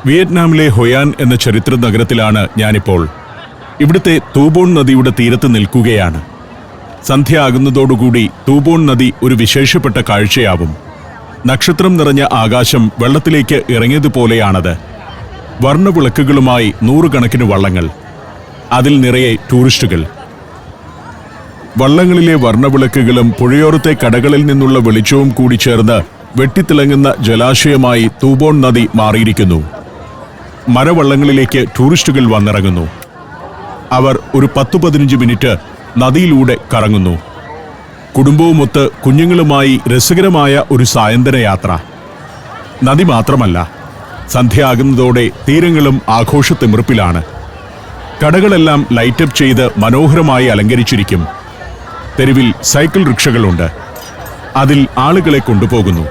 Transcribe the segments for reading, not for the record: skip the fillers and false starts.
വിയറ്റ്നാമിലെ ഹൊയാൻ എന്ന ചരിത്ര നഗരത്തിലാണ് ഞാനിപ്പോൾ. ഇവിടുത്തെ തൂബോൺ നദിയുടെ തീരത്ത് നിൽക്കുകയാണ്. സന്ധ്യ ആകുന്നതോടുകൂടി തൂബോൺ നദി ഒരു വിശേഷപ്പെട്ട കാഴ്ചയാവും. നക്ഷത്രം നിറഞ്ഞ ആകാശം വെള്ളത്തിലേക്ക് ഇറങ്ങിയതുപോലെയാണത്. വർണ്ണവിളക്കുകളുമായി നൂറുകണക്കിന് വള്ളങ്ങൾ, അതിൽ നിറയെ ടൂറിസ്റ്റുകൾ. വള്ളങ്ങളിലെ വർണ്ണവിളക്കുകളും പുഴയോരത്തെ കടകളിൽ നിന്നുള്ള വെളിച്ചവും കൂടി ചേർന്ന് വെട്ടിത്തിളങ്ങുന്ന ജലാശയമായി തൂബോൺ നദി മാറിയിരിക്കുന്നു. മരവള്ളങ്ങളിലേക്ക് ടൂറിസ്റ്റുകൾ വന്നിറങ്ങുന്നു. അവർ ഒരു 10-15 മിനിറ്റ് നദിയിലൂടെ കറങ്ങുന്നു. കുടുംബവുമൊത്ത് കുഞ്ഞുങ്ങളുമായി രസകരമായ ഒരു സായന്തന യാത്ര. നദി മാത്രമല്ല, സന്ധ്യ ആകുന്നതോടെ തീരങ്ങളും ആഘോഷത്തിമിർപ്പിലാണ്. കടകളെല്ലാം ലൈറ്റപ്പ് ചെയ്ത് മനോഹരമായി അലങ്കരിച്ചിരിക്കും. തെരുവിൽ സൈക്കിൾ റിക്ഷകളുണ്ട്. അതിൽ ആളുകളെ കൊണ്ടുപോകുന്നു.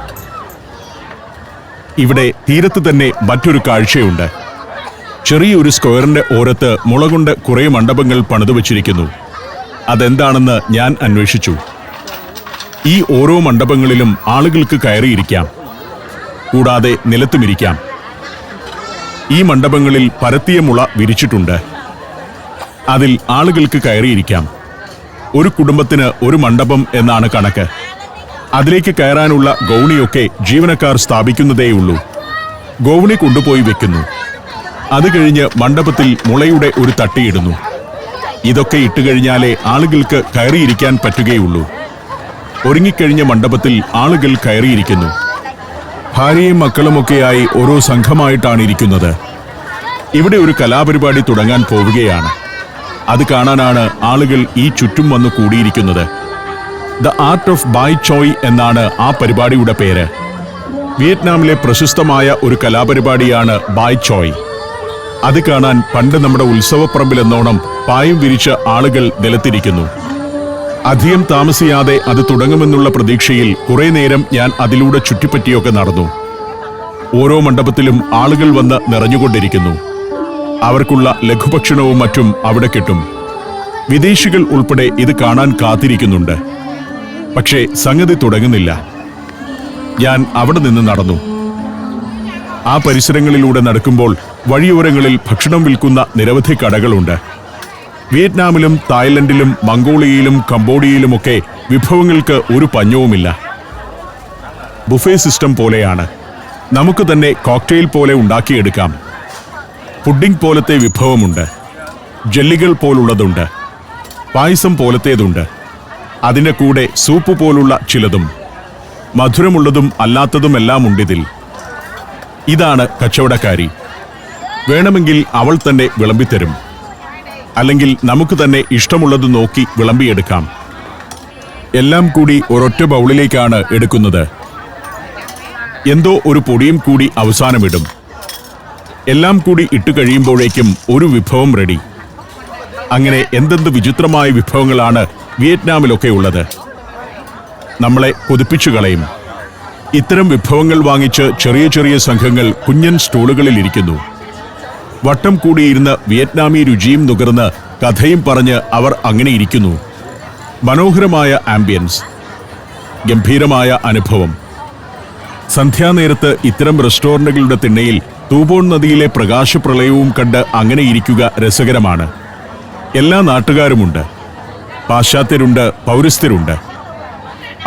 ഇവിടെ തീരത്ത് തന്നെ മറ്റൊരു കാഴ്ചയുണ്ട്. ചെറിയൊരു സ്ക്വയറിന്റെ ഓരത്ത് മുളകൊണ്ട് കുറേ മണ്ഡപങ്ങൾ പണിതുവച്ചിരിക്കുന്നു. അതെന്താണെന്ന് ഞാൻ അന്വേഷിച്ചു. ഈ ഓരോ മണ്ഡപങ്ങളിലും ആളുകൾക്ക് കയറിയിരിക്കാം, കൂടാതെ നിലത്തുമിരിക്കാം. ഈ മണ്ഡപങ്ങളിൽ പരത്തിയ മുള വിരിച്ചിട്ടുണ്ട്. അതിൽ ആളുകൾക്ക് കയറിയിരിക്കാം. ഒരു കുടുംബത്തിന് ഒരു മണ്ഡപം എന്നാണ് കണക്ക്. അതിലേക്ക് കയറാനുള്ള ഗൗണിയൊക്കെ ജീവനക്കാർ സ്ഥാപിക്കുന്നതേയുള്ളൂ. ഗൗണി കൊണ്ടുപോയി വെക്കുന്നു. അത് കഴിഞ്ഞ് മണ്ഡപത്തിൽ മുളയുടെ ഒരു തട്ടിയിടുന്നു. ഇതൊക്കെ ഇട്ടുകഴിഞ്ഞാലേ ആളുകൾക്ക് കയറിയിരിക്കാൻ പറ്റുകയുള്ളൂ. ഒരുങ്ങിക്കഴിഞ്ഞ മണ്ഡപത്തിൽ ആളുകൾ കയറിയിരിക്കുന്നു. ഭാര്യയും മക്കളുമൊക്കെയായി ഓരോ സംഘമായിട്ടാണ് ഇരിക്കുന്നത്. ഇവിടെ ഒരു കലാപരിപാടി തുടങ്ങാൻ പോവുകയാണ്. അത് കാണാനാണ് ആളുകൾ ഈ ചുറ്റും വന്നു കൂടിയിരിക്കുന്നത്. ദ ആർട്ട് ഓഫ് ബായ് ചോയ് എന്നാണ് ആ പരിപാടിയുടെ പേര്. വിയറ്റ്നാമിലെ പ്രശസ്തമായ ഒരു കലാപരിപാടിയാണ് ബായ് ചോയ്. അത് കാണാൻ പണ്ട് നമ്മുടെ ഉത്സവപ്പറമ്പിലെന്നോണം പായം വിരിച്ച് ആളുകൾ നിലത്തിരിക്കുന്നു. അധികം താമസിയാതെ അത് തുടങ്ങുമെന്നുള്ള പ്രതീക്ഷയിൽ കുറേ നേരം ഞാൻ അതിലൂടെ ചുറ്റിപ്പറ്റിയൊക്കെ നടന്നു. ഓരോ മണ്ഡപത്തിലും ആളുകൾ വന്ന് നിറഞ്ഞുകൊണ്ടിരിക്കുന്നു. അവർക്കുള്ള ലഘുഭക്ഷണവും മറ്റും അവിടെ കിട്ടും. വിദേശികൾ ഉൾപ്പെടെ ഇത് കാണാൻ കാത്തിരിക്കുന്നുണ്ട്. പക്ഷേ സംഗതി തുടങ്ങുന്നില്ല. ഞാൻ അവിടെ നിന്ന് നടന്നു. ആ പരിസരങ്ങളിലൂടെ നടക്കുമ്പോൾ വഴിയോരങ്ങളിൽ ഭക്ഷണം വിൽക്കുന്ന നിരവധി കടകളുണ്ട്. വിയറ്റ്നാമിലും തായ്ലൻഡിലും മംഗോളിയയിലും കംബോഡിയയിലുമൊക്കെ വിഭവങ്ങൾക്ക് ഒരു പഞ്ഞവുമില്ല. ബുഫേ സിസ്റ്റം പോലെയാണ്. നമുക്ക് തന്നെ കോക്ടെയിൽ പോലെ ഉണ്ടാക്കിയെടുക്കാം. പുഡിംഗ് പോലത്തെ വിഭവമുണ്ട്. ജെല്ലികൾ പോലുള്ളതുണ്ട്. പായസം പോലത്തേതുണ്ട്. അതിൻ്റെ കൂടെ സൂപ്പ് പോലുള്ള ചിലതും. മധുരമുള്ളതും അല്ലാത്തതുമെല്ലാം ഉണ്ടിതിൽ. ഇതാണ് കച്ചവടക്കാരി. വേണമെങ്കിൽ അവൾ തന്നെ വിളമ്പിത്തരും. അല്ലെങ്കിൽ നമുക്ക് തന്നെ ഇഷ്ടമുള്ളത് നോക്കി വിളമ്പിയെടുക്കാം. എല്ലാം കൂടി ഒരൊറ്റ ബൗളിലേക്കാണ് എടുക്കുന്നത്. എന്തോ ഒരു പൊടിയും കൂടി അവസാനമിടും. എല്ലാം കൂടി ഇട്ടു കഴിയുമ്പോഴേക്കും ഒരു വിഭവം റെഡി. അങ്ങനെ എന്തെന്ത് വിചിത്രമായ വിഭവങ്ങളാണ് വിയറ്റ്നാമിലൊക്കെ ഉള്ളത്. നമ്മളെ കൊതിപ്പിച്ചു കളയും. ഇത്തരം വിഭവങ്ങൾ വാങ്ങിച്ച് ചെറിയ ചെറിയ സംഘങ്ങൾ കുഞ്ഞൻ സ്റ്റൂളുകളിൽ ഇരിക്കുന്നു. വട്ടം കൂടിയിരുന്ന് വിയറ്റ്നാമി രുചിയും നുകർന്ന് കഥയും പറഞ്ഞ് അവർ അങ്ങനെ ഇരിക്കുന്നു. മനോഹരമായ ആംബിയൻസ്, ഗംഭീരമായ അനുഭവം. സന്ധ്യാനേരത്ത് ഇത്തരം റെസ്റ്റോറന്റുകളുടെ തിണ്ണയിൽ തൂബോൺ നദിയിലെ പ്രകാശപ്രളയവും കണ്ട് അങ്ങനെ ഇരിക്കുക രസകരമാണ്. എല്ലാ നാട്ടുകാരുമുണ്ട്. പാശ്ചാത്യരുണ്ട്, പൗരസ്ത്യരുണ്ട്.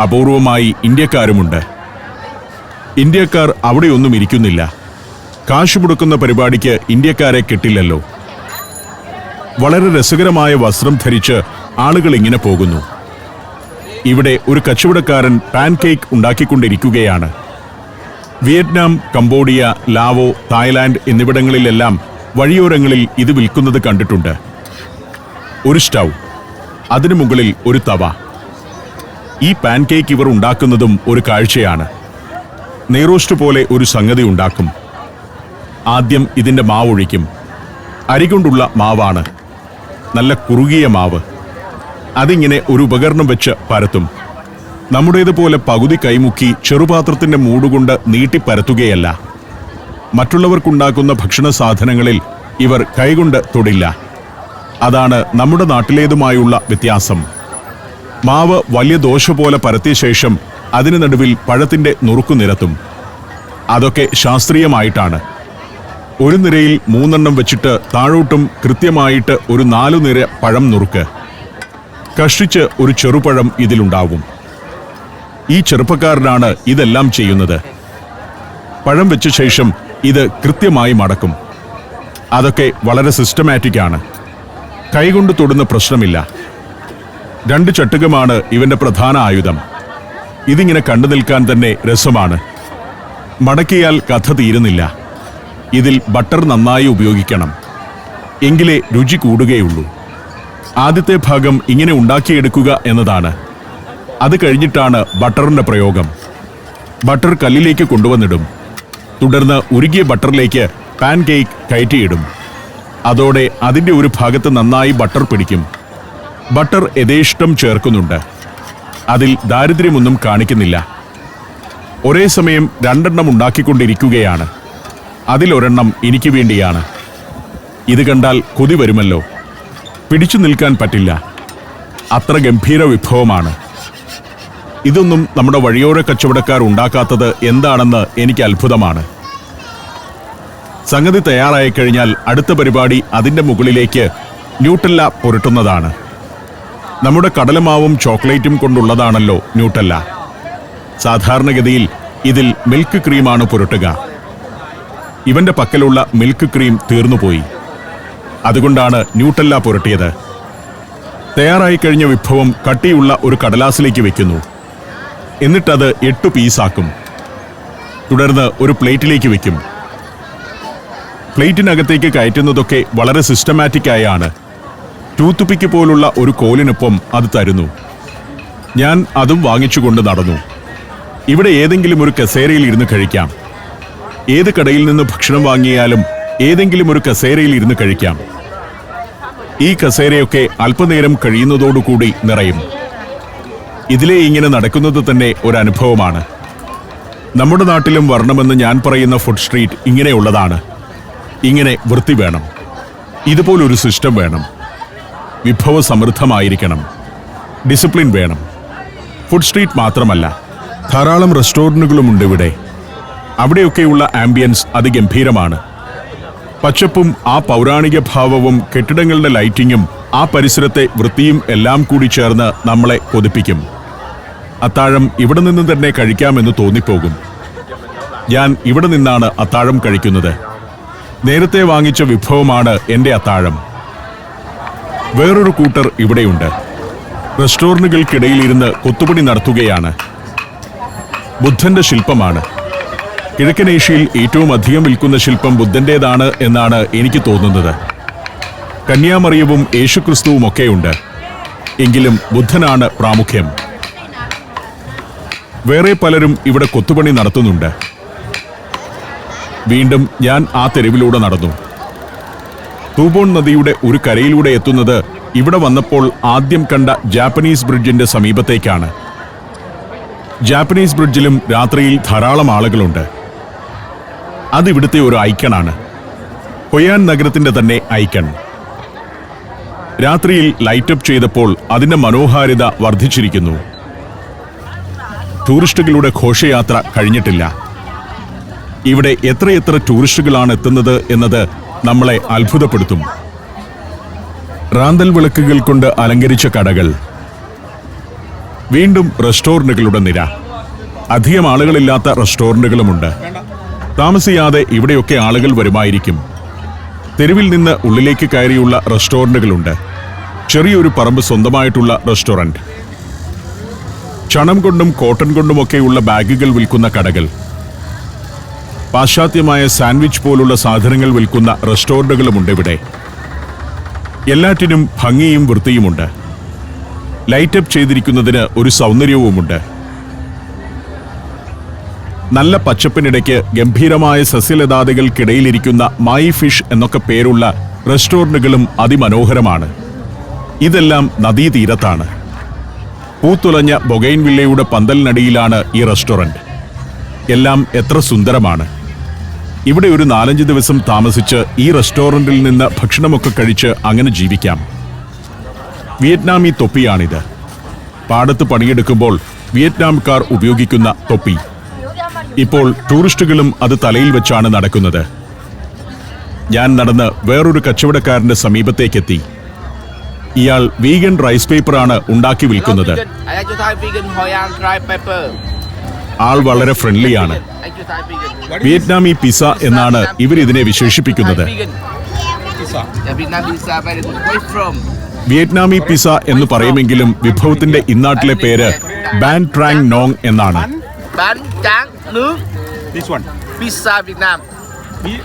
അപൂർവമായി ഇന്ത്യക്കാരുമുണ്ട്. ഇന്ത്യക്കാർ അവിടെയൊന്നും ഇരിക്കുന്നില്ല. കാശ് മുടക്കുന്ന പരിപാടിക്ക് ഇന്ത്യക്കാരെ കിട്ടില്ലല്ലോ. വളരെ രസകരമായ വസ്ത്രം ധരിച്ച് ആളുകൾ ഇങ്ങനെ പോകുന്നു. ഇവിടെ ഒരു കച്ചവടക്കാരൻ പാൻകേക്ക് ഉണ്ടാക്കിക്കൊണ്ടിരിക്കുകയാണ്. വിയറ്റ്നാം, കംബോഡിയ, ലാവോ, തായ്ലാൻഡ് എന്നിവിടങ്ങളിലെല്ലാം വഴിയോരങ്ങളിൽ ഇത് വിൽക്കുന്നത് കണ്ടിട്ടുണ്ട്. ഒരു സ്റ്റൗ, അതിനു മുകളിൽ ഒരു തവ. ഈ പാൻകേക്ക് ഇവർ ഉണ്ടാക്കുന്നതും ഒരു കാഴ്ചയാണ്. നെയ്റോസ്റ്റ് പോലെ ഒരു സംഗതി ഉണ്ടാക്കും. ആദ്യം ഇതിൻ്റെ മാവൊഴിക്കും. അരികൊണ്ടുള്ള മാവാണ്. നല്ല കുറുകിയ മാവ്. അതിങ്ങനെ ഒരു ഉപകരണം വെച്ച് പരത്തും. നമ്മുടേതുപോലെ പകുതി കൈമുക്കി ചെറുപാത്രത്തിൻ്റെ മൂടുകൊണ്ട് നീട്ടി പരത്തുകയല്ല. മറ്റുള്ളവർക്കുണ്ടാക്കുന്ന ഭക്ഷണ സാധനങ്ങളിൽ ഇവർ കൈകൊണ്ട് തൊടില്ല. അതാണ് നമ്മുടെ നാട്ടിലേതുമായുള്ള വ്യത്യാസം. മാവ് വലിയ ദോശ പോലെ പരത്തിയ ശേഷം അതിന് നടുവിൽ പഴത്തിൻ്റെ നുറുക്കു നിരത്തും. അതൊക്കെ ശാസ്ത്രീയമായിട്ടാണ്. ഒരു നിരയിൽ 3 വെച്ചിട്ട് താഴോട്ടും കൃത്യമായിട്ട് ഒരു 4 നിര പഴം നുറുക്ക്. കഷ്ടിച്ച് ഒരു ചെറുപഴം ഇതിലുണ്ടാവും. ഈ ചെറുപ്പക്കാരനാണ് ഇതെല്ലാം ചെയ്യുന്നത്. പഴം വെച്ച ശേഷം ഇത് കൃത്യമായി മടക്കും. അതൊക്കെ വളരെ സിസ്റ്റമാറ്റിക് ആണ്. കൈകൊണ്ട് തൊടുന്ന പ്രശ്നമില്ല. 2 ചട്ടുകമാണ് ഇവന്റെ പ്രധാന ആയുധം. ഇതിങ്ങനെ കണ്ടു നിൽക്കാൻ തന്നെ രസമാണ്. മടക്കിയാൽ കഥ തീരുന്നില്ല. ഇതിൽ ബട്ടർ നന്നായി ഉപയോഗിക്കണം, എങ്കിലേ രുചി കൂടുകയുള്ളൂ. ആദ്യത്തെ ഭാഗം ഇങ്ങനെ ഉണ്ടാക്കിയെടുക്കുക എന്നതാണ്. അത് കഴിഞ്ഞിട്ടാണ് ബട്ടറിന്റെ പ്രയോഗം. ബട്ടർ കല്ലിലേക്ക് കൊണ്ടുവന്നിടും. തുടർന്ന് ഉരുകിയ ബട്ടറിലേക്ക് പാൻ കേക്ക് കയറ്റിയിടും. അതോടെ അതിൻ്റെ ഒരു ഭാഗത്ത് നന്നായി ബട്ടർ പിടിക്കും. ബട്ടർ യഥേഷ്ടം ചേർക്കുന്നുണ്ട്. അതിൽ ദാരിദ്ര്യമൊന്നും കാണിക്കുന്നില്ല. ഒരേ സമയം 2 ഉണ്ടാക്കിക്കൊണ്ടിരിക്കുകയാണ്. അതിലൊരെണ്ണം എനിക്ക് വേണ്ടിയാണ്. ഇത് കണ്ടാൽ കൊതി വരുമല്ലോ. പിടിച്ചു നിൽക്കാൻ പറ്റില്ല. അത്ര ഗംഭീര വിഭവമാണ്. ഇതൊന്നും നമ്മുടെ വഴിയോര കച്ചവടക്കാർ ഉണ്ടാക്കാത്തത് എന്താണെന്ന് എനിക്ക് അത്ഭുതമാണ്. സംഗതി തയ്യാറായി കഴിഞ്ഞാൽ അടുത്ത പരിപാടി അതിൻ്റെ മുകളിലേക്ക് ന്യൂട്ടല്ല പുരട്ടുന്നതാണ്. നമ്മുടെ കടലമാവും ചോക്ലേറ്റും കൊണ്ടുള്ളതാണല്ലോ ന്യൂട്ടല്ല. സാധാരണഗതിയിൽ ഇതിൽ മിൽക്ക് ക്രീമാണ് പുരട്ടുക. ഇവന്റെ പക്കലുള്ള മിൽക്ക് ക്രീം തീർന്നുപോയി. അതുകൊണ്ടാണ് ന്യൂട്ടല്ല പുരട്ടിയത്. തയ്യാറായി കഴിഞ്ഞ വിഭവം കട്ടിയുള്ള ഒരു കടലാസിലേക്ക് വെക്കുന്നു. എന്നിട്ടത് 8 പീസാക്കും. തുടർന്ന് ഒരു പ്ലേറ്റിലേക്ക് വെക്കും. പ്ലേറ്റിനകത്തേക്ക് കയറ്റുന്നതൊക്കെ വളരെ സിസ്റ്റമാറ്റിക്കായാണ്. ടൂത്ത്പിക്ക് പോലുള്ള ഒരു കോലിനൊപ്പം അത് തരുന്നു. ഞാൻ അതും വാങ്ങിച്ചുകൊണ്ട് നടന്നു. ഇവിടെ ഏതെങ്കിലും ഒരു കസേരയിൽ ഇരുന്ന് കഴിക്കാം. ഏത് കടയിൽ നിന്ന് ഭക്ഷണം വാങ്ങിയാലും ഏതെങ്കിലും ഒരു കസേരയിൽ ഇരുന്ന് കഴിക്കാം. ഈ കസേരയൊക്കെ അല്പനേരം കഴിയുന്നതോടുകൂടി നിറയും. ഇതിലെ ഇങ്ങനെ നടക്കുന്നത് തന്നെ ഒരു അനുഭവമാണ്. നമ്മുടെ നാട്ടിലും വരണമെന്ന് ഞാൻ പറയുന്ന ഫുഡ് സ്ട്രീറ്റ് ഇങ്ങനെയുള്ളതാണ്. ഇങ്ങനെ വൃത്തി വേണം. ഇതുപോലൊരു സിസ്റ്റം വേണം. വിഭവ സമൃദ്ധമായിരിക്കണം. ഡിസിപ്ലിൻ വേണം. ഫുഡ് സ്ട്രീറ്റ് മാത്രമല്ല, ധാരാളം റെസ്റ്റോറൻറ്റുകളുമുണ്ട് ഇവിടെ. അവിടെയൊക്കെയുള്ള ആംബിയൻസ് അതിഗംഭീരമാണ്. പച്ചപ്പും ആ പൗരാണിക ഭാവവും കെട്ടിടങ്ങളുടെ ലൈറ്റിങ്ങും ആ പരിസരത്തെ വൃത്തിയും എല്ലാം കൂടി ചേർന്ന് നമ്മളെ കൊതിപ്പിക്കും. അത്താഴം ഇവിടെ നിന്ന് തന്നെ കഴിക്കാമെന്ന് തോന്നിപ്പോകും. ഞാൻ ഇവിടെ നിന്നാണ് അത്താഴം കഴിക്കുന്നത്. നേരത്തെ വാങ്ങിച്ച വിഭവമാണ് എൻ്റെ അത്താഴം. വേറൊരു കൂട്ടർ ഇവിടെയുണ്ട്. റെസ്റ്റോറൻറ്റുകൾക്കിടയിലിരുന്ന് കൊത്തുപണി നടത്തുകയാണ്. ബുദ്ധന്റെ ശില്പമാണ്. കിഴക്കൻ ഏഷ്യയിൽ ഏറ്റവും അധികം വിൽക്കുന്ന ശില്പം ബുദ്ധൻ്റേതാണ് എന്നാണ് എനിക്ക് തോന്നുന്നത്. കന്യാമറിയവും യേശുക്രിസ്തുവും ഒക്കെയുണ്ട്. എങ്കിലും ബുദ്ധനാണ് പ്രാമുഖ്യം. വേറെ പലരും ഇവിടെ കൊത്തുപണി നടത്തുന്നുണ്ട്. വീണ്ടും ഞാൻ ആ തെരുവിലൂടെ നടന്നു. തൂബോൺ നദിയുടെ ഒരു കരയിലൂടെ എത്തുന്നത് ഇവിടെ വന്നപ്പോൾ ആദ്യം കണ്ട ജാപ്പനീസ് ബ്രിഡ്ജിന്റെ സമീപത്തേക്കാണ്. ജാപ്പനീസ് ബ്രിഡ്ജിലും രാത്രിയിൽ ധാരാളം ആളുകളുണ്ട്. അതിവിടുത്തെ ഒരു ഐക്കണാണ്. ഹൊയാൻ നഗരത്തിന്റെ തന്നെ ഐക്കൺ. രാത്രിയിൽ ലൈറ്റപ്പ് ചെയ്തപ്പോൾ അതിന്റെ മനോഹാരിത വർദ്ധിച്ചിരിക്കുന്നു. ടൂറിസ്റ്റുകളുടെ ഘോഷയാത്ര കഴിഞ്ഞിട്ടില്ല. ഇവിടെ എത്രയെത്ര ടൂറിസ്റ്റുകളാണ് എത്തുന്നത് എന്നത് നമ്മളെ അത്ഭുതപ്പെടുത്തും. റാന്തൽ വിളക്കുകൾ കൊണ്ട് അലങ്കരിച്ച കടകൾ. വീണ്ടും റെസ്റ്റോറൻറ്റുകളുടെ നിര. അധികം ആളുകളില്ലാത്ത റെസ്റ്റോറൻറ്റുകളുമുണ്ട്. താമസിയാതെ ഇവിടെയൊക്കെ ആളുകൾ വരുമായിരിക്കും. തെരുവിൽ നിന്ന് ഉള്ളിലേക്ക് കയറിയുള്ള റെസ്റ്റോറൻറ്റുകളുണ്ട്. ചെറിയൊരു പറമ്പ് സ്വന്തമായിട്ടുള്ള റെസ്റ്റോറൻറ്റ്. ചണം കൊണ്ടും കോട്ടൺ കൊണ്ടുമൊക്കെയുള്ള ബാഗുകൾ വിൽക്കുന്ന കടകൾ. പാശ്ചാത്യമായ സാൻഡ്വിച്ച് പോലുള്ള സാധനങ്ങൾ വിൽക്കുന്ന റെസ്റ്റോറൻറ്റുകളുമുണ്ട് ഇവിടെ. എല്ലാറ്റിനും ഭംഗിയും വൃത്തിയുമുണ്ട്. ലൈറ്റപ്പ് ചെയ്തിരിക്കുന്നതിന് ഒരു സൗന്ദര്യവുമുണ്ട്. നല്ല പച്ചപ്പിനിടയ്ക്ക് ഗംഭീരമായ സസ്യലതാദികൾക്കിടയിലിരിക്കുന്ന മായി ഫിഷ് എന്നൊക്കെ പേരുള്ള റെസ്റ്റോറൻറ്റുകളും അതിമനോഹരമാണ്. ഇതെല്ലാം നദീതീരത്താണ്. പൂത്തുലഞ്ഞ ബൊഗൈൻവില്ലയുടെ പന്തലിനടിയിലാണ് ഈ റെസ്റ്റോറൻറ്റ്. എല്ലാം എത്ര സുന്ദരമാണ്. ഇവിടെ ഒരു 4-5 ദിവസം താമസിച്ച് ഈ റെസ്റ്റോറൻറ്റിൽ നിന്ന് ഭക്ഷണമൊക്കെ കഴിച്ച് അങ്ങനെ ജീവിക്കാം. വിയറ്റ്നാമി തൊപ്പിയാണിത്. പാടത്ത് പണിയെടുക്കുമ്പോൾ വിയറ്റ്നാംകാർ ഉപയോഗിക്കുന്ന തൊപ്പി. ഇപ്പോൾ ടൂറിസ്റ്റുകളും അത് തലയിൽ വെച്ചാണ് നടക്കുന്നത്. ഞാൻ നടന്ന് വേറൊരു കച്ചവടക്കാരന്റെ സമീപത്തേക്കെത്തി. ഇയാൾ വീഗൻ റൈസ് പേപ്പറാണ് ഉണ്ടാക്കി വിൽക്കുന്നത്. I like to try vegan Hoi An dry pepper. ആൾ വളരെ ഫ്രണ്ട്ലിയാണ്. I like to try vegan. വിയറ്റ്നാമി പിസ എന്നാണ് ഇവരിതിനെ വിശേഷിപ്പിക്കുന്നത്. Yeah, Vietnam pizza very good. Where from? വിയറ്റ്നാമി പിസ എന്ന് പറയുമെങ്കിലും വിഭവത്തിന്റെ ഇന്നാട്ടിലെ പേര് ബാൻ ട്രാങ് നോങ് എന്നാണ്. Bánh tráng nước This one. pizza Vietnam.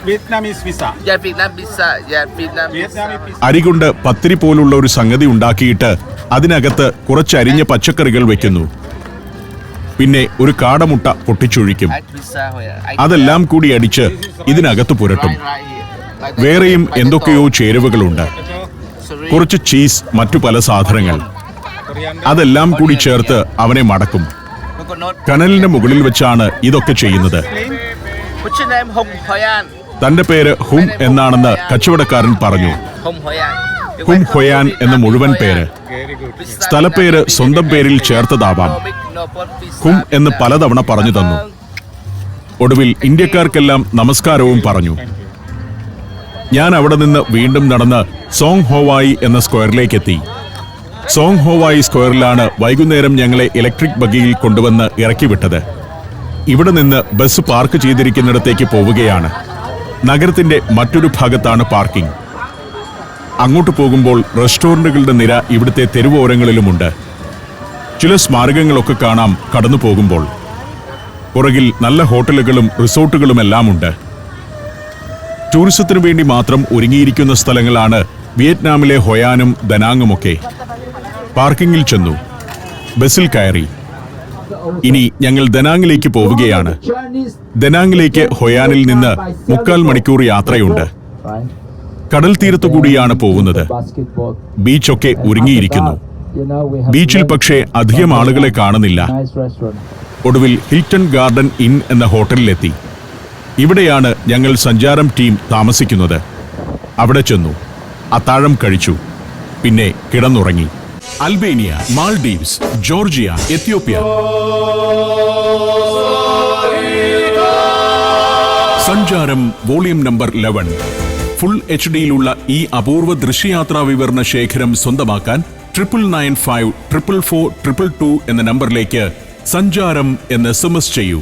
Vietnamese pizza. Yeah, Vietnam pizza. Yeah, Vietnam pizza. Vietnamese pizza. അരികൊണ്ട് പത്തിരി പോലുള്ള ഒരു സംഗതി ഉണ്ടാക്കിയിട്ട് അതിനകത്ത് കുറച്ച് അരിഞ്ഞ പച്ചക്കറികൾ വെക്കുന്നു. പിന്നെ ഒരു കാടമുട്ട പൊട്ടിച്ചൊഴിക്കും. I like pizza Hoi An. അതെല്ലാം കൂടി അടിച്ച് ഇതിനകത്ത് പുരട്ടും. Right here. Like that. വേറെയും Like എന്തൊക്കെയോ that. ചേരുവകളുണ്ട്. Sorry. കുറച്ച് ചീസ്, മറ്റു പല സാധനങ്ങൾ. അതെല്ലാം കൂടി ചേർത്ത് അവനെ മടക്കും. Coconut. കനലിന്റെ മുകളിൽ വെച്ചാണ് ഇതൊക്കെ ചെയ്യുന്നത്. What's your name? Hung Hoi An. തന്റെ പേര് ഹും എന്നാണെന്ന് കച്ചവടക്കാരൻ പറഞ്ഞു. Hung Hoi An. ഹും ഹൊയാൻ എന്ന മുഴുവൻ പേര്. Very good. സ്ഥലപ്പേര് സ്വന്തം പേരിൽ ചേർത്തതാവാം. ഹും എന്ന് പലതവണ പറഞ്ഞു തന്നു. ഒടുവിൽ ഇന്ത്യക്കാർക്കെല്ലാം നമസ്കാരവും പറഞ്ഞു. ഞാൻ അവിടെ നിന്ന് വീണ്ടും നടന്ന് സോങ് ഹോവായി എന്ന സ്ക്വയറിലേക്കെത്തി. സോങ് ഹോവായി സ്ക്വയറിലാണ് വൈകുന്നേരം ഞങ്ങളെ ഇലക്ട്രിക് ബഗ്ഗിയിൽ കൊണ്ടുവന്ന് ഇറക്കിവിട്ടത്. ഇവിടെ നിന്ന് ബസ് പാർക്ക് ചെയ്തിരിക്കുന്നിടത്തേക്ക് പോവുകയാണ്. നഗരത്തിന്റെ മറ്റൊരു ഭാഗത്താണ് പാർക്കിംഗ്. അങ്ങോട്ട് പോകുമ്പോൾ റെസ്റ്റോറന്റുകളുടെ നിര ഇവിടുത്തെ തെരുവോരങ്ങളിലുമുണ്ട്. ചില സ്മാരകങ്ങളൊക്കെ കാണാം കടന്നു പോകുമ്പോൾ. പുറകിൽ നല്ല ഹോട്ടലുകളും റിസോർട്ടുകളുമെല്ലാം ഉണ്ട്. ടൂറിസത്തിനു വേണ്ടി മാത്രം ഒരുങ്ങിയിരിക്കുന്ന സ്ഥലങ്ങളാണ് വിയറ്റ്നാമിലെ ഹൊയാനും ദനാങ്ങുമൊക്കെ. പാർക്കിങ്ങിൽ ചെന്നു, ബസ്സിൽ കയറി. ഇനി ഞങ്ങൾ ദനാങ്ങിലേക്ക് പോവുകയാണ്. ദനാങ്ങിലേക്ക് ഹൊയാനിൽ നിന്ന് 3/4 മണിക്കൂർ യാത്രയുണ്ട്. കടൽ തീരത്തുകൂടിയാണ് പോകുന്നത്. ബീച്ചൊക്കെ ഒരുങ്ങിയിരിക്കുന്നു. ബീച്ചിൽ പക്ഷേ അധികം ആളുകളെ കാണുന്നില്ല. ഒടുവിൽ ഹിൽട്ടൺ ഗാർഡൻ ഇൻ എന്ന ഹോട്ടലിലെത്തി. ഇവിടെയാണ് ഞങ്ങൾ സഞ്ചാരം ടീം താമസിക്കുന്നത്. അവിടെ ചെന്നു, അത്താഴം കഴിച്ചു, പിന്നെ കിടന്നുറങ്ങി. Albania, Maldives, Georgia, Ethiopia. സഞ്ചാരം വോളിയം നമ്പർ 11. ഫുൾ HD-യിലുള്ള ഈ അപൂർവ ദൃശ്യയാത്രാ വിവരണ ശേഖരം സ്വന്തമാക്കാൻ 9955444222 എന്ന നമ്പറിലേക്ക് സഞ്ചാരം എന്ന് SMS ചെയ്യൂ.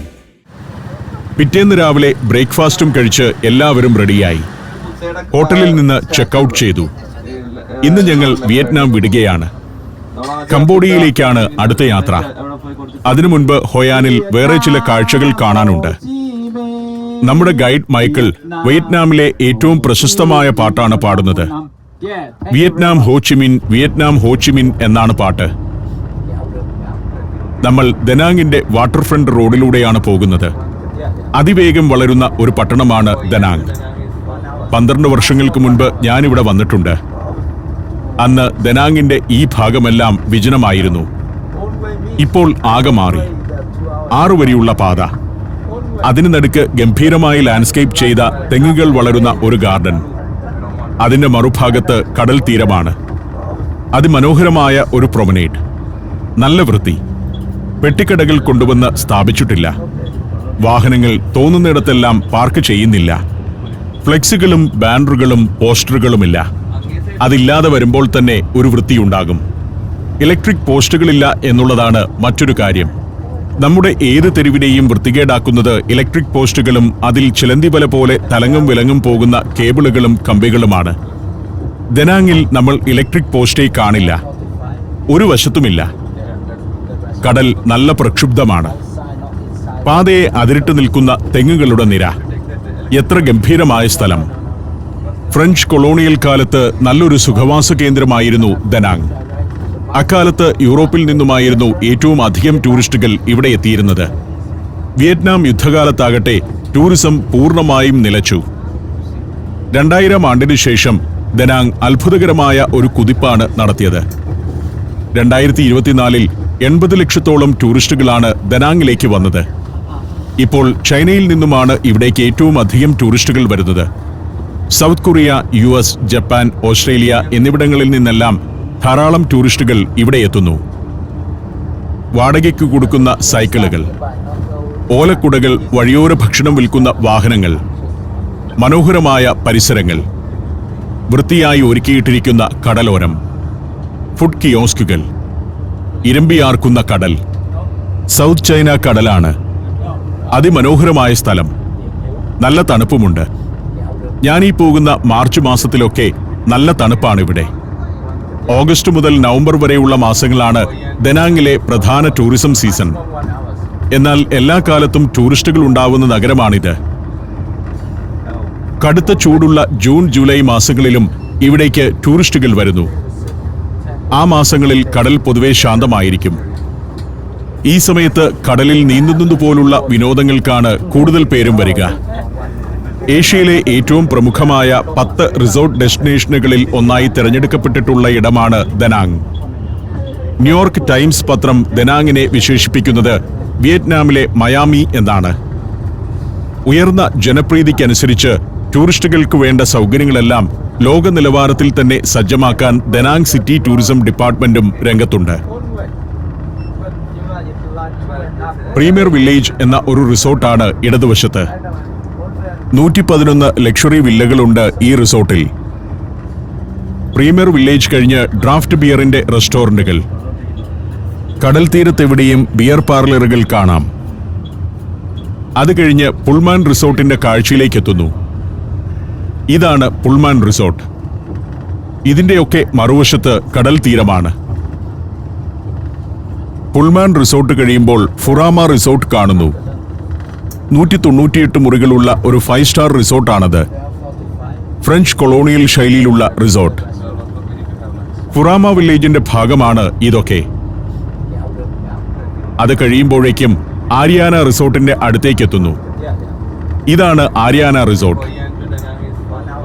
പിറ്റേന്ന് രാവിലെ ബ്രേക്ക്ഫാസ്റ്റും കഴിച്ച് എല്ലാവരും റെഡിയായി. ഹോട്ടലിൽ നിന്ന് ചെക്ക്ഔട്ട് ചെയ്തു. ഇന്ന് ഞങ്ങൾ വിയറ്റ്നാം വിടുകയാണ്. കംബോഡിയയിലേക്കാണ് അടുത്ത യാത്ര. അതിനു മുൻപ് ഹൊയാനിൽ വേറെ ചില കാഴ്ചകൾ കാണാനുണ്ട്. നമ്മുടെ ഗൈഡ് മൈക്കിൾ വിയറ്റ്നാമിലെ ഏറ്റവും പ്രശസ്തമായ പാട്ടാണ് പാടുന്നത്. വിയറ്റ്നാം ഹോച്ചിമിൻ, വിയറ്റ്നാം ഹോച്ചിമിൻ എന്നാണ് പാട്ട്. നമ്മൾ ദനാങ്ങിന്റെ വാട്ടർ ഫ്രണ്ട് റോഡിലൂടെയാണ് പോകുന്നത്. അതിവേഗം വളരുന്ന ഒരു പട്ടണമാണ് ദനാങ്. 12 വർഷങ്ങൾക്ക് മുൻപ് ഞാനിവിടെ വന്നിട്ടുണ്ട്. അന്ന് ദനാങ്ങിന്റെ ഈ ഭാഗമെല്ലാം വിജനമായിരുന്നു. ഇപ്പോൾ ആകെ മാറി. 6 വരിയുള്ള പാത, അതിന് നടുക്ക് ഗംഭീരമായി ലാൻഡ്സ്കേപ്പ് ചെയ്ത തെങ്ങുകൾ വളരുന്ന ഒരു ഗാർഡൻ. അതിന്റെ മറുഭാഗത്ത് കടൽ തീരമാണ്. അതിമനോഹരമായ ഒരു പ്രൊമനേഡ്. നല്ല വൃത്തി. പെട്ടിക്കടകൾ കൊണ്ടുവന്ന് സ്ഥാപിച്ചിട്ടില്ല. വാഹനങ്ങൾ തോന്നുന്നിടത്തെല്ലാം പാർക്ക് ചെയ്യുന്നില്ല. ഫ്ലെക്സുകളും ബാനറുകളും പോസ്റ്ററുകളുമില്ല. അതില്ലാതെ വരുമ്പോൾ തന്നെ ഒരു വൃത്തിയുണ്ടാകും. ഇലക്ട്രിക് പോസ്റ്റുകളില്ല എന്നുള്ളതാണ് മറ്റൊരു കാര്യം. നമ്മുടെ ഏത് തെരുവിനെയും വൃത്തികേടാക്കുന്നത് ഇലക്ട്രിക് പോസ്റ്റുകളും അതിൽ ചിലന്തിവല പോലെ തലങ്ങും വിലങ്ങും പോകുന്ന കേബിളുകളും കമ്പികളുമാണ്. ദനാങ്ങിൽ നമ്മൾ ഇലക്ട്രിക് പോസ്റ്റേ കാണില്ല. ഒരു വശത്തുമില്ല. കടൽ നല്ല പ്രക്ഷുബ്ധമാണ്. പാതയെ അതിരിട്ട് നിൽക്കുന്ന തെങ്ങുകളുടെ നിര. എത്ര ഗംഭീരമായ സ്ഥലം. ഫ്രഞ്ച് കൊളോണിയൽ കാലത്ത് നല്ലൊരു സുഖവാസ കേന്ദ്രമായിരുന്നു ദനാങ്. അക്കാലത്ത് യൂറോപ്പിൽ നിന്നുമായിരുന്നു ഏറ്റവും അധികം ടൂറിസ്റ്റുകൾ ഇവിടെ എത്തിയിരുന്നത്. വിയറ്റ്നാം യുദ്ധകാലത്താകട്ടെ ടൂറിസം പൂർണ്ണമായും നിലച്ചു. 2000 ആണ്ടിനു ശേഷം ദനാങ് അത്ഭുതകരമായ ഒരു കുതിപ്പാണ് നടത്തിയത്. 2024-ൽ 80 ലക്ഷത്തോളം ടൂറിസ്റ്റുകളാണ് ദനാങ്ങിലേക്ക് വന്നത്. ഇപ്പോൾ ചൈനയിൽ നിന്നുമാണ് ഇവിടേക്ക് ഏറ്റവും അധികം ടൂറിസ്റ്റുകൾ വരുന്നത്. South Korea, US, Japan, Australia എന്നിവിടങ്ങളിൽ നിന്നെല്ലാം ധാരാളം ടൂറിസ്റ്റുകൾ ഇവിടെ എത്തുന്നു. വാടകയ്ക്ക് കൊടുക്കുന്ന സൈക്കിളുകൾ, ഓലക്കുടകൾ, വഴിയോര ഭക്ഷണം വിൽക്കുന്ന വാഹനങ്ങൾ, മനോഹരമായ പരിസരങ്ങൾ, വൃത്തിയായി ഒരുക്കിയിട്ടിരിക്കുന്ന കടലോരം, ഫുഡ് കിയോസ്കുകൾ, ഇരമ്പിയാർക്കുന്ന കടൽ. സൗത്ത് ചൈന കടലാണ്. അതിമനോഹരമായ സ്ഥലം. നല്ല തണുപ്പുമുണ്ട്. ഞാനീ പോകുന്ന മാർച്ച് മാസത്തിലൊക്കെ നല്ല തണുപ്പാണിവിടെ. ഓഗസ്റ്റ് മുതൽ നവംബർ വരെയുള്ള മാസങ്ങളാണ് ദനാങ്ങിലെ പ്രധാന ടൂറിസം സീസൺ. എന്നാൽ എല്ലാ കാലത്തും ടൂറിസ്റ്റുകൾ ഉണ്ടാവുന്ന നഗരമാണിത്. കടുത്ത ചൂടുള്ള ജൂൺ ജൂലൈ മാസങ്ങളിലും ഇവിടേക്ക് ടൂറിസ്റ്റുകൾ വരുന്നു. ആ മാസങ്ങളിൽ കടൽ പൊതുവെ ശാന്തമായിരിക്കും. ഈ സമയത്ത് കടലിൽ നീന്തുന്നതുപോലുള്ള വിനോദങ്ങൾക്കാണ് കൂടുതൽ പേരും വരിക. ഏഷ്യയിലെ ഏറ്റവും പ്രമുഖമായ 10 റിസോർട്ട് ഡെസ്റ്റിനേഷനുകളിൽ ഒന്നായി തിരഞ്ഞെടുക്കപ്പെട്ടിട്ടുള്ള ഇടമാണ് ദനാങ്. ന്യൂയോർക്ക് ടൈംസ് പത്രം ദനാങ്ങിനെ വിശേഷിപ്പിക്കുന്നത് വിയറ്റ്നാമിലെ മയാമി എന്നാണ്. ഉയർന്ന ജനപ്രീതിക്കനുസരിച്ച് ടൂറിസ്റ്റുകൾക്ക് വേണ്ട സൗകര്യങ്ങളെല്ലാം ലോക നിലവാരത്തിൽ തന്നെ സജ്ജമാക്കാൻ ദനാങ് സിറ്റി ടൂറിസം ഡിപ്പാർട്ട്മെന്റും രംഗത്തുണ്ട്. പ്രീമിയർ വില്ലേജ് എന്ന ഒരു റിസോർട്ടാണ് ഇടതുവശത്ത്. 111 ലക്ഷറി വില്ലകളുണ്ട് ഈ റിസോർട്ടിൽ. പ്രീമിയർ വില്ലേജ് കഴിഞ്ഞ് ഡ്രാഫ്റ്റ് ബിയറിന്റെ റെസ്റ്റോറന്റുകൾ. കടൽ തീരത്തെവിടെയും ബിയർ പാർലറുകൾ കാണാം. അത് കഴിഞ്ഞ് പുൾമാൻ റിസോർട്ടിന്റെ കാഴ്ചയിലേക്ക് എത്തുന്നു. ഇതാണ് പുൾമാൻ റിസോർട്ട്. ഇതിന്റെയൊക്കെ മറുവശത്ത് കടൽ തീരമാണ്. പുൾമാൻ റിസോർട്ട് കഴിയുമ്പോൾ ഫുറാമ റിസോർട്ട് കാണുന്നു. 198 മുറികളുള്ള ഒരു 5 സ്റ്റാർ റിസോർട്ടാണത്. ഫ്രഞ്ച് കൊളോണിയൽ ശൈലിയിലുള്ള റിസോർട്ട്. ഫുറാമ വില്ലേജിന്റെ ഭാഗമാണ് ഇതൊക്കെ. അത് കഴിയുമ്പോഴേക്കും ആര്യാന റിസോർട്ടിന്റെ അടുത്തേക്കെത്തുന്നു. ഇതാണ് ആര്യാന റിസോർട്ട്.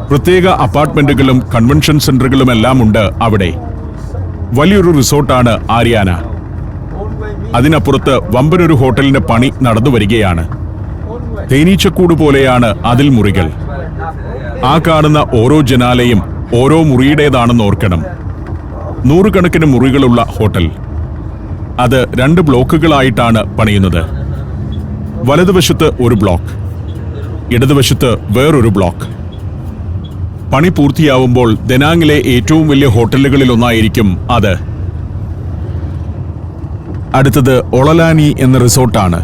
പ്രത്യേക അപ്പാർട്ട്മെന്റുകളും കൺവെൻഷൻ സെന്ററുകളുമെല്ലാം ഉണ്ട് അവിടെ. വലിയൊരു റിസോർട്ടാണ് ആര്യാന. അതിനപ്പുറത്ത് വമ്പനൊരു ഹോട്ടലിന്റെ പണി നടന്നു വരികയാണ്. തേനീച്ചക്കൂട് പോലെയാണ് അതിൽ മുറികൾ. ആ കാണുന്ന ഓരോ ജനാലയും ഓരോ മുറിയുടേതാണെന്ന് ഓർക്കണം. 100 കണക്കിന് മുറികളുള്ള ഹോട്ടൽ. അത് 2 ബ്ലോക്കുകളായിട്ടാണ് പണിയുന്നത്. വലതുവശത്ത് ഒരു ബ്ലോക്ക്, ഇടതുവശത്ത് വേറൊരു ബ്ലോക്ക്. പണി പൂർത്തിയാവുമ്പോൾ ദനാങ്ങിലെ ഏറ്റവും വലിയ ഹോട്ടലുകളിലൊന്നായിരിക്കും അത്. അടുത്തത് ഒളലാനി എന്ന റിസോർട്ടാണ്.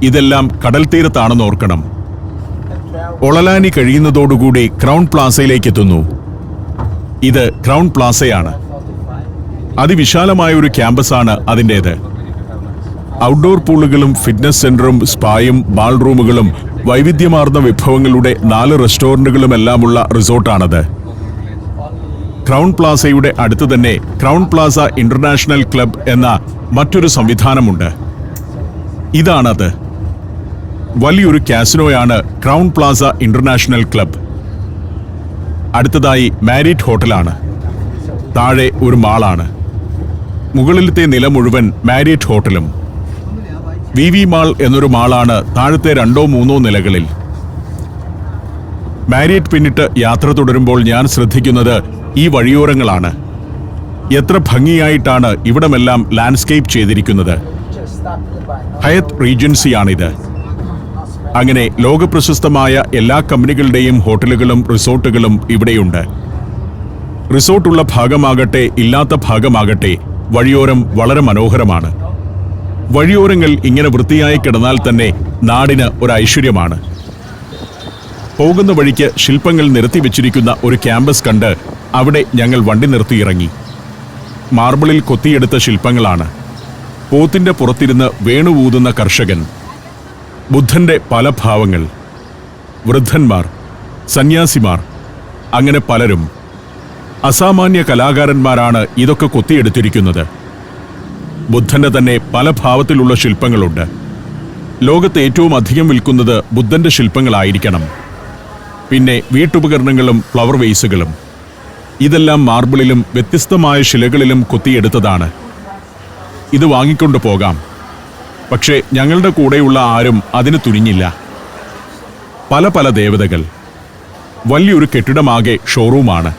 ഇതെല്ലാം കടൽ തീരത്താണെന്ന് ഓർക്കണം. ഒളലാനി കഴിയുന്നതോടുകൂടി ക്രൗൺ പ്ലാസയിലേക്ക് എത്തുന്നു. ഇത് ക്രൗൺ പ്ലാസയാണ്. അതിവിശാലമായ ഒരു ക്യാമ്പസാണ് അതിൻ്റേത്. ഔട്ട്ഡോർ പൂളുകളും ഫിറ്റ്നസ് സെന്ററും സ്പായും ബാൾ റൂമുകളും വൈവിധ്യമാർന്ന വിഭവങ്ങളുടെ 4 റെസ്റ്റോറന്റുകളുമെല്ലാമുള്ള റിസോർട്ടാണത്. ക്രൗൺ പ്ലാസയുടെ അടുത്ത് തന്നെ ക്രൗൺ പ്ലാസ ഇന്റർനാഷണൽ ക്ലബ് എന്ന മറ്റൊരു സംവിധാനമുണ്ട്. ഇതാണത്. വലിയൊരു കാസിനോയാണ് ക്രൗൺ പ്ലാസ ഇന്റർനാഷണൽ ക്ലബ്. അടുത്തതായി മാരിറ്റ് ഹോട്ടലാണ്. താഴെ ഒരു മാളാണ്. മുകളിലത്തെ നില മുഴുവൻ മാരിറ്റ് ഹോട്ടലും. വി മാൾ എന്നൊരു മാളാണ് താഴത്തെ 2-3 നിലകളിൽ. മാരിയറ്റ് പിന്നിട്ട് യാത്ര തുടരുമ്പോൾ ഞാൻ ശ്രദ്ധിക്കുന്നത് ഈ വഴിയോരങ്ങളാണ്. എത്ര ഭംഗിയായിട്ടാണ് ഇവിടമെല്ലാം ലാൻഡ്സ്കേപ്പ് ചെയ്തിരിക്കുന്നത്. ഹയത്ത് റീജൻസിയാണിത്. അങ്ങനെ ലോകപ്രശസ്തമായ എല്ലാ കമ്പനികളുടെയും ഹോട്ടലുകളും റിസോർട്ടുകളും ഇവിടെയുണ്ട്. റിസോർട്ടുള്ള ഭാഗമാകട്ടെ ഇല്ലാത്ത ഭാഗമാകട്ടെ വഴിയോരം വളരെ മനോഹരമാണ്. വഴിയോരങ്ങൾ ഇങ്ങനെ വൃത്തിയായി കിടന്നാൽ തന്നെ നാടിന് ഒരു ഐശ്വര്യമാണ്. പോകുന്ന വഴിക്ക് ശില്പങ്ങൾ നിരത്തി വെച്ചിരിക്കുന്ന ഒരു ക്യാമ്പസ് കണ്ട് അവിടെ ഞങ്ങൾ വണ്ടി നിർത്തിയിറങ്ങി. മാർബിളിൽ കൊത്തിയെടുത്ത ശില്പങ്ങളാണ്. പോത്തിന്റെ പുറത്തിരുന്ന് വേണുവൂതുന്ന കർഷകൻ, ബുദ്ധന്റെ പല ഭാവങ്ങൾ, വൃദ്ധന്മാർ, സന്യാസിമാർ, അങ്ങനെ പലരും. അസാമാന്യ കലാകാരന്മാരാണ് ഇതൊക്കെ കൊത്തിയെടുത്തിരിക്കുന്നത്. ബുദ്ധന്റെ തന്നെ പല ഭാവത്തിലുള്ള ശില്പങ്ങളുണ്ട്. ലോകത്ത് ഏറ്റവും അധികം വിൽക്കുന്നത് ബുദ്ധന്റെ ശില്പങ്ങളായിരിക്കണം. പിന്നെ വീട്ടുപകരണങ്ങളും ഫ്ലവർ വേസുകളും. ഇതെല്ലാം മാർബിളിലും വ്യത്യസ്തമായ ശിലകളിലും കൊത്തിയെടുത്തതാണ്. ഇത് വാങ്ങിക്കൊണ്ടു പോകാം. പക്ഷേ ഞങ്ങളുടെ കൂടെയുള്ള ആരും അതിന് തുനിഞ്ഞില്ല. പല പല ദേവതകൾ. വലിയൊരു കെട്ടിടമാകെ ഷോറൂമാണ്.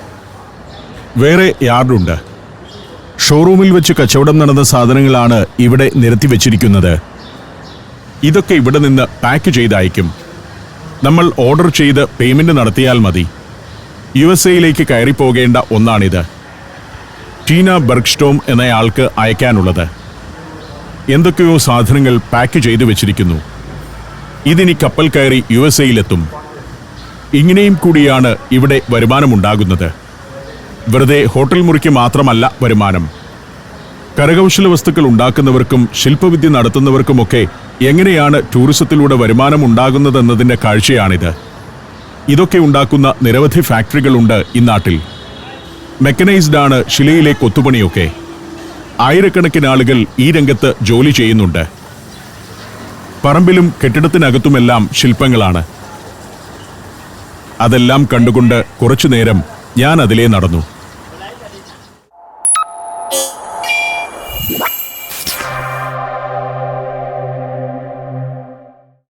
വേറെ യാർഡുണ്ട്. ഷോറൂമിൽ വെച്ച് കച്ചവടം നടന്ന സാധനങ്ങളാണ് ഇവിടെ നിരത്തി വെച്ചിരിക്കുന്നത്. ഇതൊക്കെ ഇവിടെ നിന്ന് പാക്ക് ചെയ്തയക്കും. നമ്മൾ ഓർഡർ ചെയ്ത് പേയ്മെന്റ് നടത്തിയാൽ മതി. USA കയറിപ്പോകേണ്ട ഒന്നാണിത്. ടീന ബെർഗ്സ്റ്റോം എന്നയാൾക്ക് അയക്കാനുള്ളത്. എന്തൊക്കെയോ സാധനങ്ങൾ പാക്ക് ചെയ്തു വെച്ചിരിക്കുന്നു. ഇതിനി കപ്പൽ കയറി USA ഇങ്ങനെയും കൂടിയാണ് ഇവിടെ വരുമാനമുണ്ടാകുന്നത്. വെറുതെ ഹോട്ടൽ മുറിക്ക് മാത്രമല്ല വരുമാനം. കരകൗശല വസ്തുക്കൾ ഉണ്ടാക്കുന്നവർക്കും ശില്പവിദ്യ നടത്തുന്നവർക്കുമൊക്കെ എങ്ങനെയാണ് ടൂറിസത്തിലൂടെ വരുമാനം ഉണ്ടാകുന്നതെന്നതിൻ്റെ കാഴ്ചയാണിത്. ഇതൊക്കെ ഉണ്ടാക്കുന്ന നിരവധി ഫാക്ടറികളുണ്ട് ഇന്നാട്ടിൽ. മെക്കനൈസ്ഡ് ആണ് ശിലയിലെ കൊത്തുപണിയൊക്കെ. ആയിരക്കണക്കിന് ആളുകൾ ഈ രംഗത്ത് ജോലി ചെയ്യുന്നുണ്ട്. പറമ്പിലും കെട്ടിടത്തിനകത്തുമെല്ലാം ശില്പങ്ങളാണ്. അതെല്ലാം കണ്ടുകൊണ്ട് കുറച്ചു നേരം ഞാൻ അതിലേ നടന്നു.